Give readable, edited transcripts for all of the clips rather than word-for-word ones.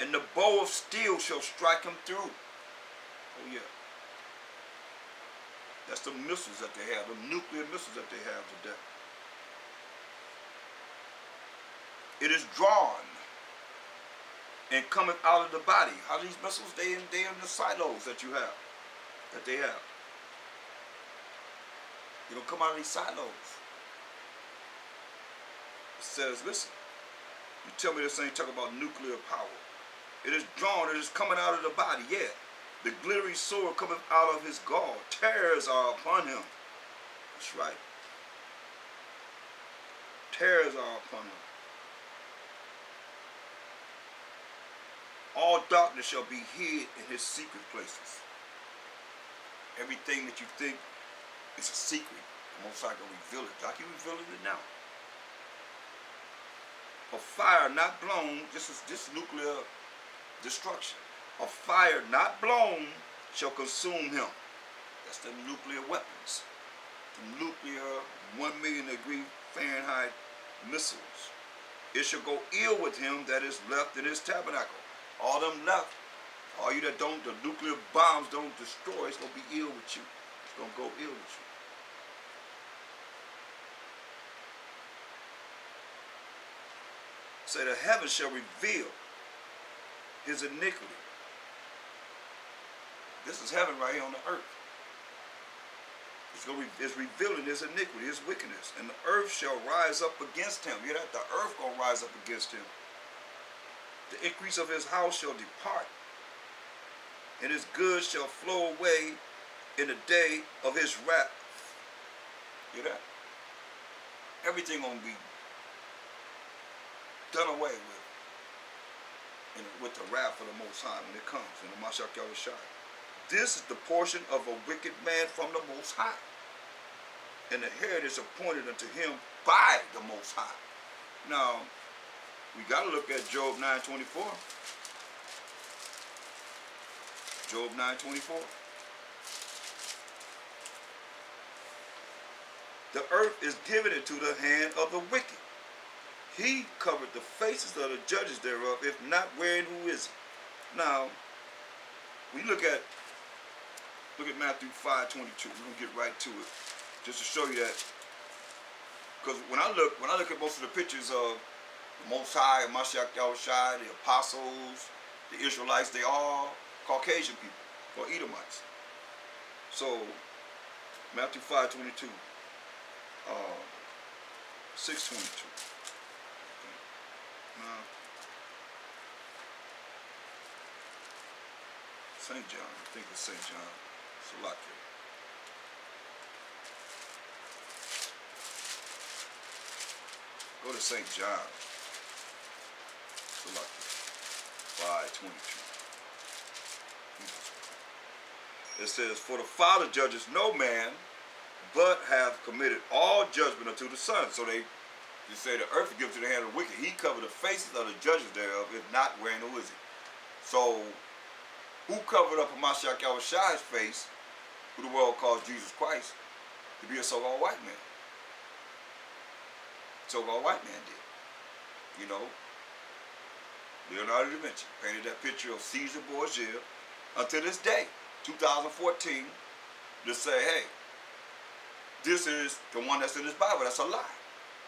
and the bow of steel shall strike him through. Oh yeah. That's the missiles that they have, the nuclear missiles that they have today. It is drawn and coming out of the body. How these missiles? They in the silos that you have, that they have. You don't come out of these silos. It says, listen, you tell me this ain't talking about nuclear power. It is drawn, it is coming out of the body, yeah. The glittering sword coming out of his gall. Terrors are upon him. That's right. Terrors are upon him. All darkness shall be hid in his secret places. Everything that you think is a secret, the Most High gonna reveal it. Like He revealing it now. A fire not blown, this is nuclear destruction. A fire not blown shall consume him. That's the nuclear weapons. The nuclear 1 million degree Fahrenheit missiles. It shall go ill with him that is left in his tabernacle. All them left, all you that don't, the nuclear bombs don't destroy, it's going to be ill with you. It's going to go ill with you. Say the heavens shall reveal his iniquity. This is heaven right here on the earth. It's revealing his iniquity, his wickedness. And the earth shall rise up against him. You know that? The earth going to rise up against him. The increase of his house shall depart, and his goods shall flow away in the day of his wrath. You know that? Everything going to be done away with the wrath of the Most High when it comes in the Mashiach Yahushua. This is the portion of a wicked man from the Most High, and the heritage appointed unto him by the Most High. Now, we got to look at Job 9:24. Job 9:24. The earth is given into the hand of the wicked. He covered the faces of the judges thereof, if not wherein who is he? Now, we look at Matthew 5:22. We're gonna get right to it, just to show you that. Because when I look at most of the pictures of the Most High, Mashiach Yahushua, the apostles, the Israelites, they all Caucasian people, or Edomites. So Matthew 5:22, 6:22. St. John, I think it's St. John. Salakia. Go to St. John. Salakia. 5:22. It says, for the Father judges no man, but have committed all judgment unto the Son. So they say the earth is given to the hand of the wicked. He covered the faces of the judges thereof, if not wherein who is he? So, who covered up Mashiach Yahushua's face, who the world calls Jesus Christ, to be a so-called white man? So-called white man did. You know, Leonardo da Vinci painted that picture of Caesar Borgia until this day, 2014, to say, hey, this is the one that's in this Bible. That's a lie.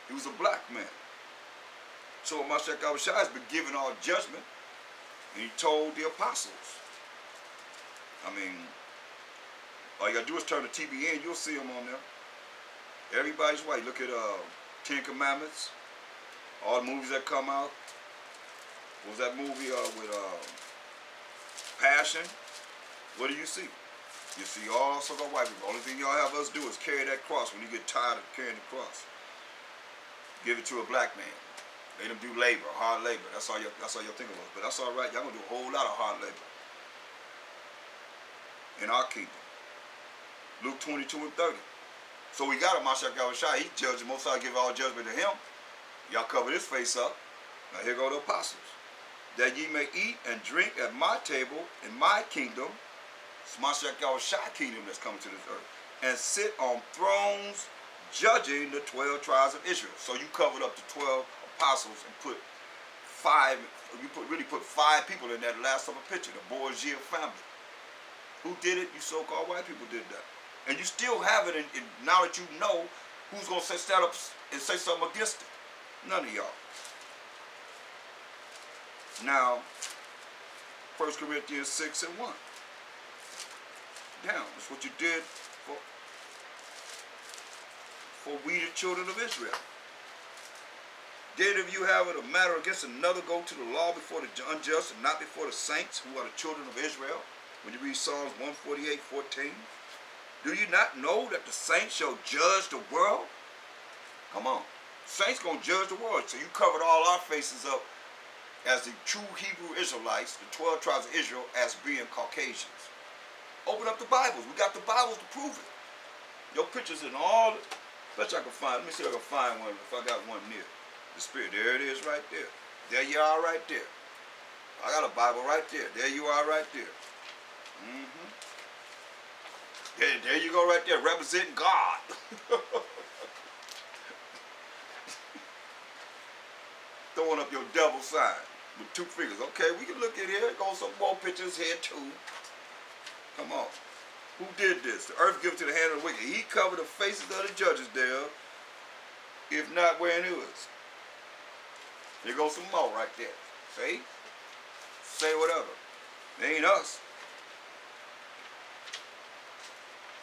He was a black man. So Mashiach Yahushua has been given all judgment, and he told the apostles. I mean, all you gotta do is turn to TBN, you'll see them on there. Everybody's white. Look at Ten Commandments, all the movies that come out. What was that movie with Passion? What do you see? You see all so-called white people. The only thing y'all have us do is carry that cross when you get tired of carrying the cross. Give it to a black man. Let him do labor, hard labor. That's all y'all think about. But that's all right. Y'all gonna do a whole lot of hard labor in our kingdom. Luke 22:30. So we got a Mashiach Yahushua. He judged the Most High, give all judgment to him. Y'all cover his face up. Now here go the apostles. That ye may eat and drink at my table in my kingdom. It's Mashiach Yahushua's kingdom that's coming to this earth. And sit on thrones judging the 12 tribes of Israel. So you covered up the 12 apostles and put five, really put five people in that last upper picture, the Borgia family. Who did it? You so-called white people did that. And you still have it, in now that you know who's going to stand up and say something against it. None of y'all. Now, 1 Corinthians 6 and 1. Now, that's what you did for we the children of Israel. Did if you have a matter against another, go to the law before the unjust and not before the saints who are the children of Israel? When you read Psalms 148:14. Do you not know that the saints shall judge the world? Come on. Saints going to judge the world. So you covered all our faces up as the true Hebrew Israelites, the 12 tribes of Israel, as being Caucasians. Open up the Bibles. We got the Bibles to prove it. Your pictures in all, best I can find. Let me see if I can find one, if I got one near. The Spirit, there it is right there. There you are right there. I got a Bible right there. There you are right there. There you go right there, representing God. Throwing up your devil sign with two fingers. Okay, we can look at here. Go some more pictures here too. Come on. Who did this? The earth given to the hand of the wicked. He covered the faces of the judges there. If not, where it is. There goes some more right there. See? Say whatever. It ain't us.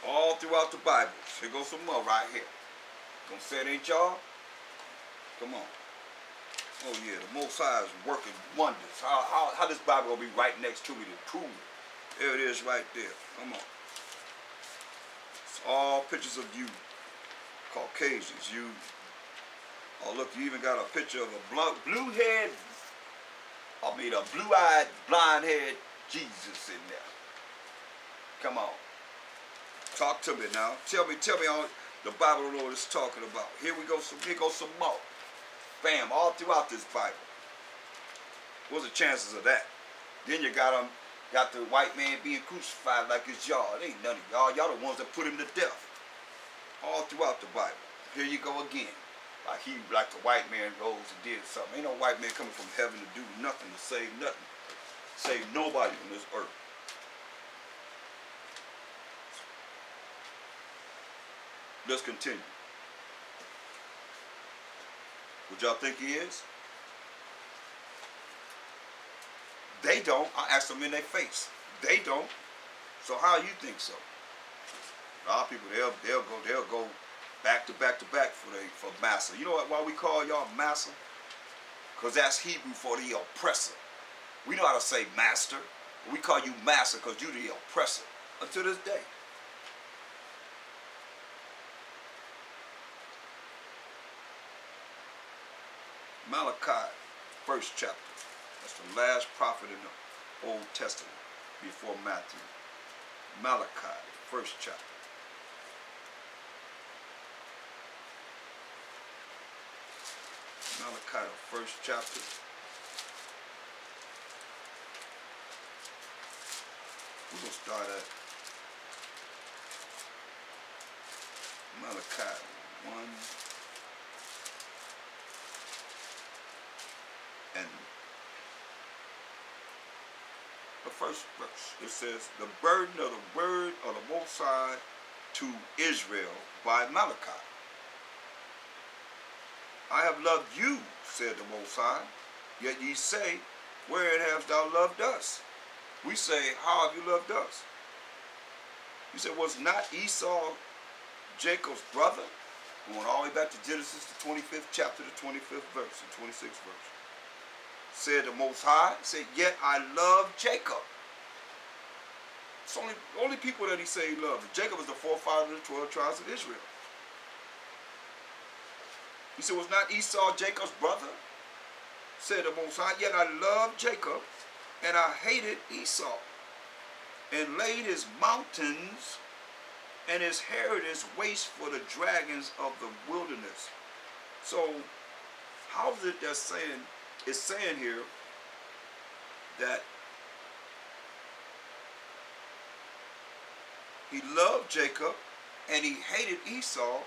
All throughout the Bible. Here goes some more right here. Gonna say it ain't y'all? Come on. Oh yeah, the Most High is working wonders. How this Bible gonna be right next to me to prove it? There it is right there. Come on. It's all pictures of you, Caucasians. You. Oh look, you even got a picture of a blue-eyed, blind-haired Jesus in there. Come on. Talk to me now. Tell me all the Bible don't know what it's talking about. Here goes some more. Bam, all throughout this Bible. What's the chances of that? Then you got the white man being crucified like it's y'all. It ain't none of y'all. Y'all the ones that put him to death. All throughout the Bible. Here you go again. Like the white man rose and did something. Ain't no white man coming from heaven to do nothing, to save nothing. Save nobody on this earth. Let's continue. What y'all think he is? They don't. I asked them in their face. They don't. So how you think so? A lot of people they'll go back to back to back for massa. You know why we call y'all massa? Because that's Hebrew for the oppressor. We know how to say master. We call you massa because you're the oppressor until this day. Malachi, 1st chapter. That's the last prophet in the Old Testament before Matthew. Malachi, 1st chapter. Malachi, the 1st chapter. We're going to start at Malachi 1. And the first verse, it says, the burden of the word of the Most High to Israel by Malachi. I have loved you, said the Most High, yet ye say, wherein hast thou loved us? We say, how have you loved us? He said, was not Esau Jacob's brother? Going all the way back to Genesis, the 25th chapter, the 25th verse, the 26th verse. Said the Most High, said, yet I love Jacob. It's only people that he said he loved. Jacob is the forefather of the 12 tribes of Israel. He said, was not Esau Jacob's brother? Said the Most High, yet I loved Jacob, and I hated Esau, and laid his mountains and his heritage waste for the dragons of the wilderness. So, how is it that's saying? It's saying here that he loved Jacob and he hated Esau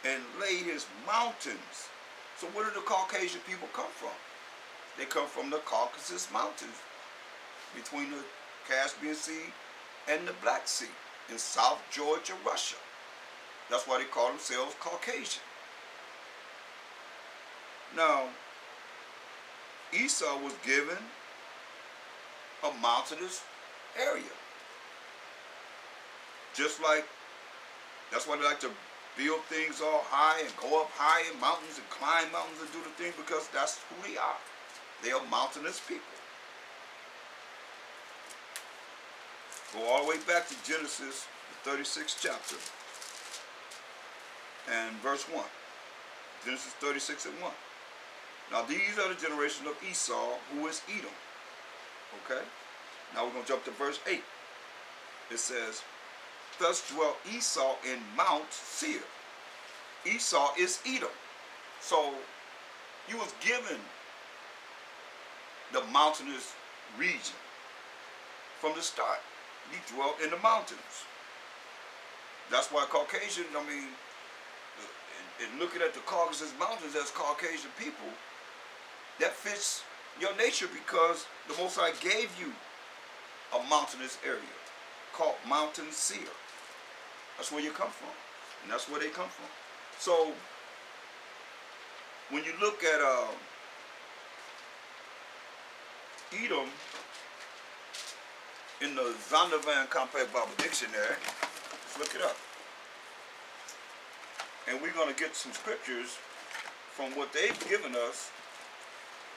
and laid his mountains. So where did the Caucasian people come from? They come from the Caucasus Mountains between the Caspian Sea and the Black Sea in South Georgia, Russia. That's why they call themselves Caucasian. Now, Esau was given a mountainous area. Just like, that's why they like to build things all high and go up high in mountains and climb mountains and do the thing, because that's who they are. They are mountainous people. Go all the way back to Genesis, the 36th chapter, and verse 1. Genesis 36 and 1. Now these are the generations of Esau, who is Edom. Okay? Now we're going to jump to verse 8. It says, thus dwelt Esau in Mount Seir. Esau is Edom. So he was given the mountainous region from the start. He dwelt in the mountains. That's why Caucasian, I mean, in looking at the Caucasus Mountains as Caucasian people, that fits your nature, because the Most High gave you a mountainous area called Mountain Seir. That's where you come from, and that's where they come from. So when you look at Edom in the Zondervan Compact Bible Dictionary, let's look it up. And we're going to get some scriptures from what they've given us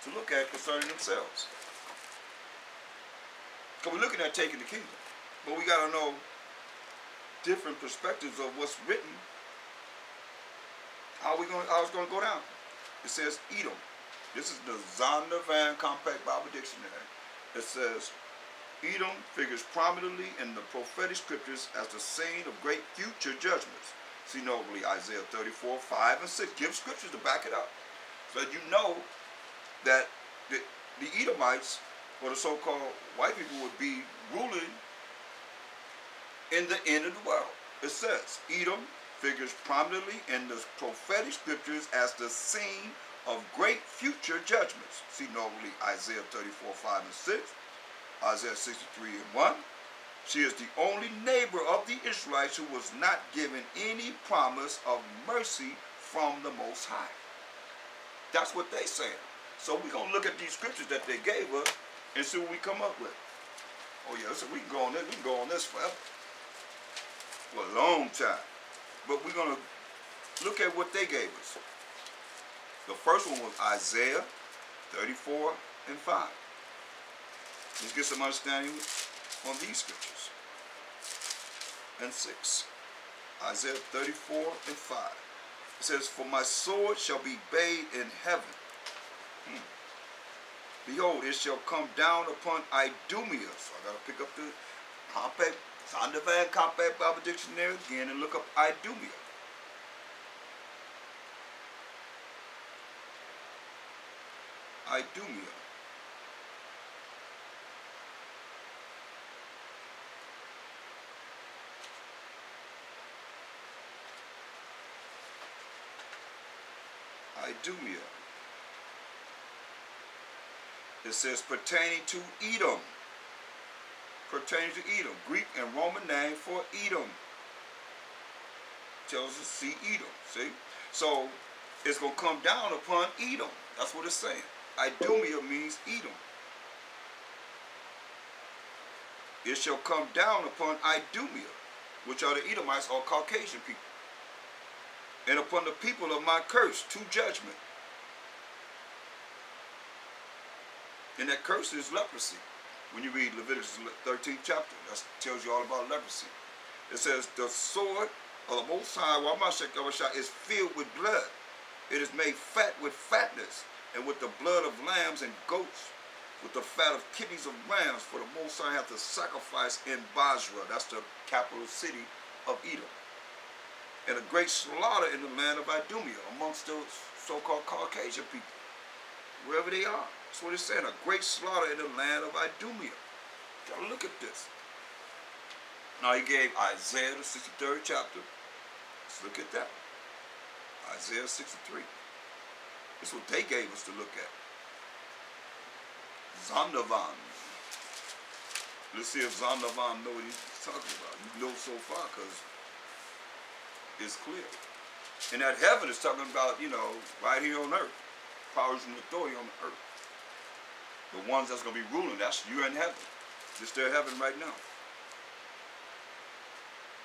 to look at concerning themselves. Because we're looking at taking the kingdom, but we got to know different perspectives of what's written. How it's going to go down. It says Edom. This is the Zondervan Compact Bible Dictionary. It says, Edom figures prominently in the prophetic scriptures as the scene of great future judgments. See notably Isaiah 34, 5 and 6. Give scriptures to back it up. So you know that the Edomites, or the so-called white people, would be ruling in the end of the world. It says, Edom figures prominently in the prophetic scriptures as the scene of great future judgments. See notably Isaiah 34, 5 and 6, Isaiah 63 and 1. She is the only neighbor of the Israelites who was not given any promise of mercy from the Most High. That's what they saying. So we're going to look at these scriptures that they gave us and see what we come up with. Oh yeah, so we can go on this. We can go on this forever. For a long time. But we're going to look at what they gave us. The first one was Isaiah 34 and 5. Let's get some understanding on these scriptures. And 6. Isaiah 34 and 5. It says, for my sword shall be bathed in heaven. Behold, it shall come down upon Idumea. So I got to pick up the Zondervan Compact Bible Dictionary again and look up Idumea. Idumea. Idumea. It says pertaining to Edom. Pertaining to Edom. Greek and Roman name for Edom. Tells us see Edom. See? So it's going to come down upon Edom. That's what it's saying. Idumea means Edom. It shall come down upon Idumea, which are the Edomites, or Caucasian people, and upon the people of my curse to judgment. And that curse is leprosy. When you read Leviticus 13th chapter, that tells you all about leprosy. It says, the sword of the Most High is filled with blood. It is made fat with fatness, and with the blood of lambs and goats, with the fat of kidneys of rams, for the Most High hath to sacrifice in Basra. That's the capital city of Edom. And a great slaughter in the land of Idumea, amongst those so-called Caucasian people, wherever they are. That's what it's saying, a great slaughter in the land of Idumea. Gotta look at this. Now he gave Isaiah the 63rd chapter. Let's look at that. Isaiah 63. This is what they gave us to look at. Zondervan. Let's see if Zondervan know what he's talking about. You know so far because it's clear. And that heaven is talking about, you know, right here on earth. Powers and authority on the earth. The ones that's going to be ruling, that's you in heaven. It's their heaven right now.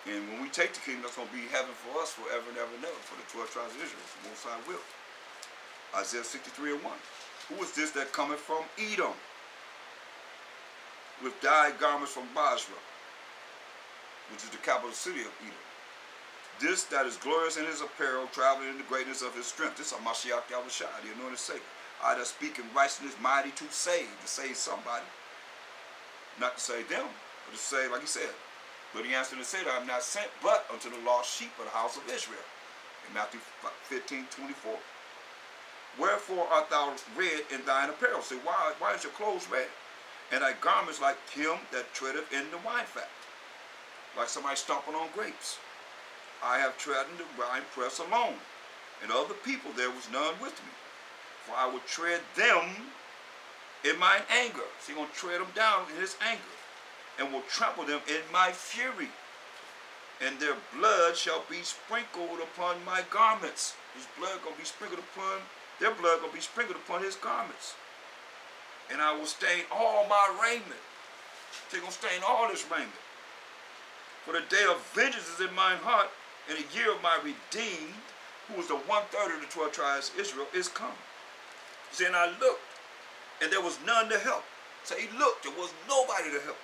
And when we take the kingdom, that's going to be heaven for us forever and ever and ever, for the 12 tribes of Israel, the Most High will. Isaiah 63:1. Who is this that cometh from Edom, with dyed garments from Basra, which is the capital city of Edom? This that is glorious in his apparel, traveling in the greatness of his strength. This is Mashiach Yahushua, the anointed Savior. I that speak in righteousness, mighty to save somebody. Not to save them, but to save, like he said. But he answered and said, I am not sent but unto the lost sheep of the house of Israel. In Matthew 15:24. Wherefore art thou red in thine apparel? Say, why is your clothes red? And thy garments like him that treadeth in the wine fat, like somebody stomping on grapes. I have trodden the wine press alone, and of the people there was none with me. For I will tread them in mine anger. So he's going to tread them down in his anger, and will trample them in my fury. And their blood shall be sprinkled upon my garments. His blood going to be sprinkled upon, their blood going to be sprinkled upon his garments. And I will stain all my raiment. They're going to stain all this raiment. For the day of vengeance is in mine heart, and the year of my redeemed, who is the 1/3 of the 12 tribes of Israel, is come. He said, and I looked, and there was none to help. So he looked, there was nobody to help.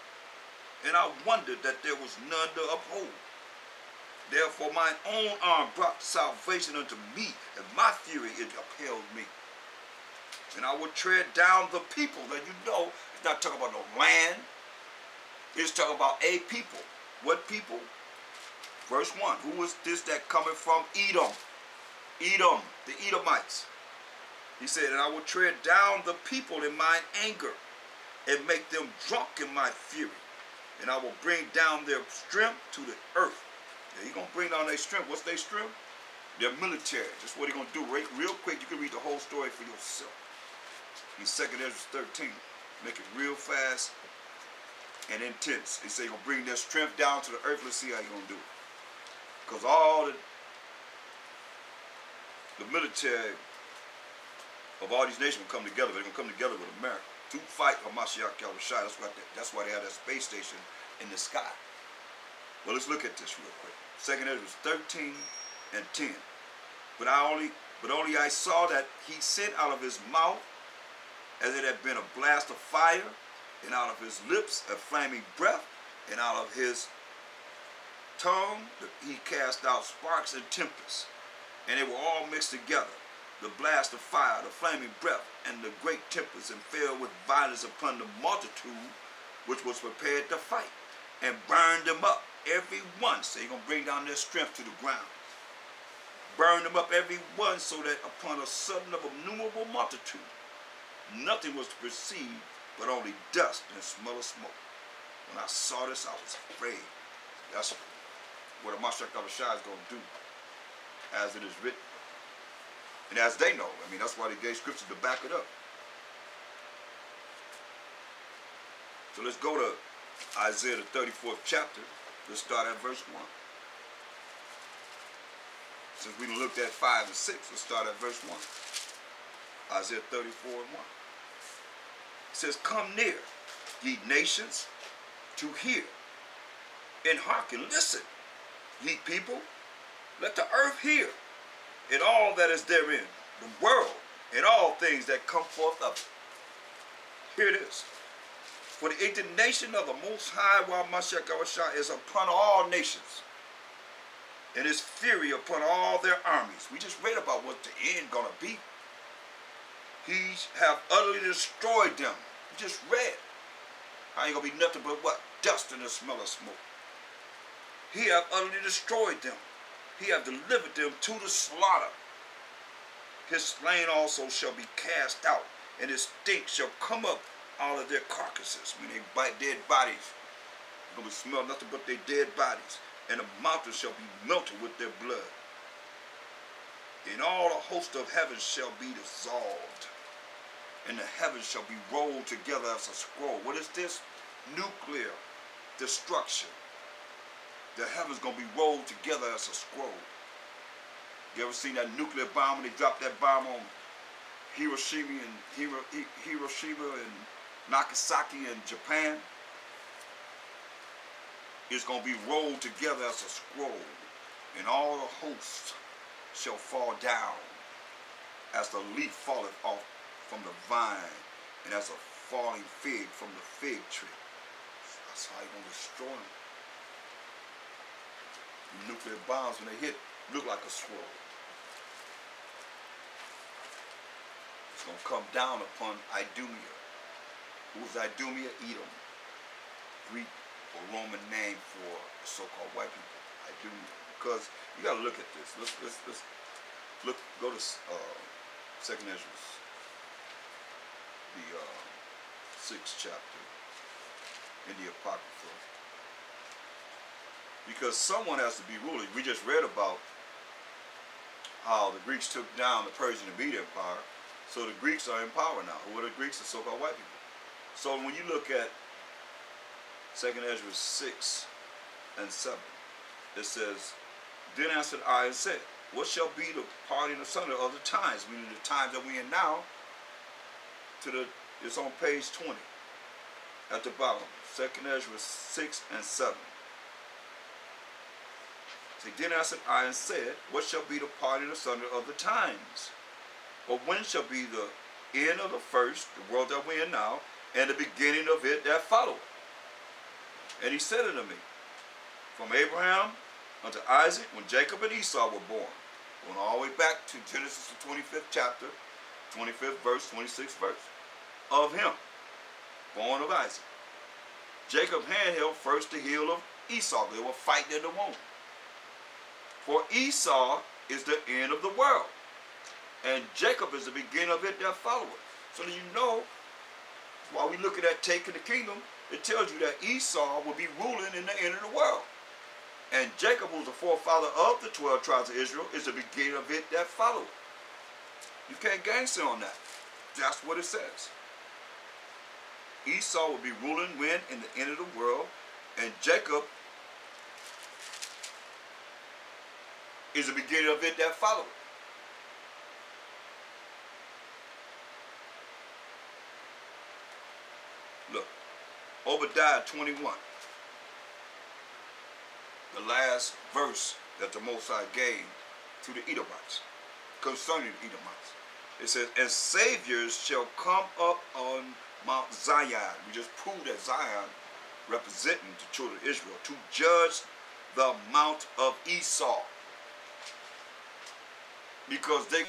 And I wondered that there was none to uphold. Therefore mine own arm brought salvation unto me, and my fury it upheld me. And I will tread down the people. That you know, it's not talking about no land. It's talking about a people. What people? Verse 1. Who is this that cometh from Edom? Edom, the Edomites. He said, and I will tread down the people in mine anger, and make them drunk in my fury. And I will bring down their strength to the earth. He's going to bring down their strength. What's their strength? Their military. That's what he's going to do. Real quick, you can read the whole story for yourself. In 2nd Ezra 13. Make it real fast and intense. He said he's going to bring their strength down to the earth. Let's see how he's going to do it. Because all the military of all these nations will come together. They're going to come together with America to fight Hamashiach Yahushua. That's why they have that space station in the sky. Well, let's look at this real quick. 2nd Ezra 13 and 10. But only I saw that he sent out of his mouth as it had been a blast of fire, and out of his lips a flaming breath, and out of his tongue he cast out sparks and tempests, and they were all mixed together, the blast of fire, the flaming breath, and the great tempest, and fell with violence upon the multitude which was prepared to fight, and burned them up, every one. So you're going to bring down their strength to the ground. Burn them up, every one, so that upon a sudden of innumerable multitude, nothing was to perceive but only dust and smell of smoke. When I saw this, I was afraid. That's what Mashiach Yahushua is going to do, as it is written. And as they know. I mean, that's why they gave scripture to back it up. So let's go to Isaiah the 34th chapter. Let's start at verse 1. Since we looked at 5 and 6, let's start at verse 1. Isaiah 34 and 1. It says, come near, ye nations, to hear, and hearken, listen, ye people, let the earth hear, and all that is therein, the world, and all things that come forth of it. Here it is. For the indignation of the Most High, while Mashiach Yahushua is upon all nations, and his fury upon all their armies. We just read about what the end gonna be. He have utterly destroyed them. We just read. I ain't gonna be nothing but what? Dust and the smell of smoke. He have utterly destroyed them. He have delivered them to the slaughter. His slain also shall be cast out, and his stink shall come up out of their carcasses. When they bite dead bodies, you're gonna smell nothing but their dead bodies. And the mountains shall be melted with their blood. And all the host of heaven shall be dissolved. and the heavens shall be rolled together as a scroll. What is this? Nuclear destruction. The heavens going to be rolled together as a scroll. You ever seen that nuclear bomb when they dropped that bomb on Hiroshima and Nagasaki in Japan? It's going to be rolled together as a scroll, and all the hosts shall fall down as the leaf falleth off from the vine, and as a falling fig from the fig tree. That's how he's going to destroy them. Nuclear bombs, when they hit, look like a scroll. It's going to come down upon Idumea. Who's Idumea? Edom. Greek or Roman name for the so-called white people. Idumea. Because you got to look at this. Let's look. Go to 2nd Ezra, the 6th chapter in the Apocrypha. Because someone has to be ruling. We just read about how the Greeks took down the Persian and Median Empire. So the Greeks are in power now. Who are the Greeks? The so-called white people. So when you look at 2nd Ezra 6 and 7, it says, Then answered I and said, What shall be the parting asunder of the times? Meaning the times that we're in now. It's on page 20 at the bottom. 2nd Ezra 6 and 7. Then answered I and said, What shall be the parting asunder of the times? Or when shall be the end of the first, the world that we're in now, and the beginning of it that followeth? And he said unto me, From Abraham unto Isaac, when Jacob and Esau were born. Going all the way back to Genesis the 25th chapter, 25th verse, 26th verse. Of him, born of Isaac. Jacob handheld first the heel of Esau. They were fighting in the womb. For Esau is the end of the world, and Jacob is the beginning of it that followeth. So that you know, while we're looking at taking the kingdom, it tells you that Esau will be ruling in the end of the world. And Jacob, who's the forefather of the 12 tribes of Israel, is the beginning of it that followeth. You can't gangster on that. That's what it says. Esau will be ruling when? In the end of the world, and Jacob is the beginning of it that followeth. Look, Obadiah 21, the last verse that the Most High gave to the Edomites, concerning the Edomites. It says, And saviors shall come up on Mount Zion. We just proved that Zion representing the children of Israel, to judge the mount of Esau. Because they